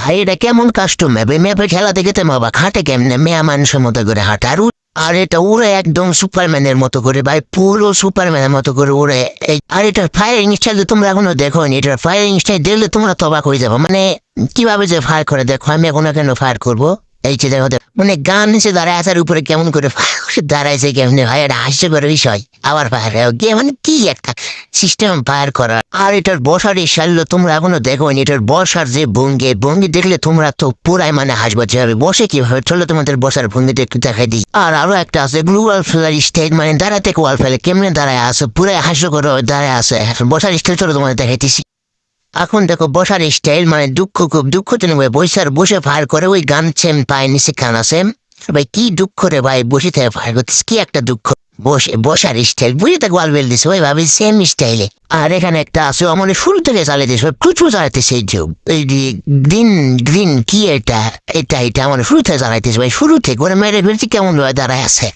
ভাই এটা কেমন কাস্টম ম্যাপ? এই ম্যাপে খেলা দেখে তো বাবা খাটে কেমনে মেয়া মানুষের মতো করে হাঁটে আর এটা উড়ে একদম সুপারম্যানের মতো করে ভাই, পুরো সুপারম্যানের মতো করে উড়ে। আর এটার ফায়ারিং স্টাইল তোমরা এখনো দেখো নি, এটার ফায়ারিং স্টাইল দেখলে তোমরা তো অবাক হয়ে যাবো। মানে কিভাবে যে ফায়ার করে দেখো, আমি এখন কেন ফায়ার করবো? এই যে দেখো মানে গান নিচে দাঁড়ায় আসার উপরে কেমন করে দাঁড়াইছে কেমনে ভাই, এটা হাস্যকর বিষয়। আবার ফায়ার গিয়ে মানে কি একটা সিস্টেম ফায়ার করা। আর এটার বসার স্টাইল তোমরা এখনো দেখো নি, এটার বসার যে ভঙ্গি দেখলে তোমরা তো পুরাই মানে হাসবা যে হবে বসে কিভাবে। চলো তোমাদের বসার ভঙ্গিটা একটু দেখাই দিই। আর আরো একটা আছে গ্লোবাল ফেলার স্টাইল, মানে দাঁড়াতে ওয়াল ফেলে কেমনে দাঁড়ায় আসে, পুরাই হাস্যকর দাঁড়ায় আসে। বসার স্টাইল চলো তোমাদের দেখাইতেছি। এখন দেখো বসার স্টাইল, মানে খুব দুঃখজনক ভাই, বসে ফায়ার করে ওই গান সেম পায় নিচে খান আছে ভাই। কি দুঃখ রে ভাই, বসে থেকে ফায়ার করতেস, কি একটা দুঃখ। বসার স্টাইল বুঝে তাকে ওয়াল বেল দিছে ওই ভাবে সেম স্টাইলে। আর এখানে একটা আছে আমার শুরু থেকে চালাইতেছে প্রচুর চালাইতেছে, এই যে গ্রিন কি এটা আমার শুরু থেকে চালাইতেছে ভাই, শুরু থেকে ওরা মেরে ফেলছি কেমন ভাবে দাঁড়ায় আছে।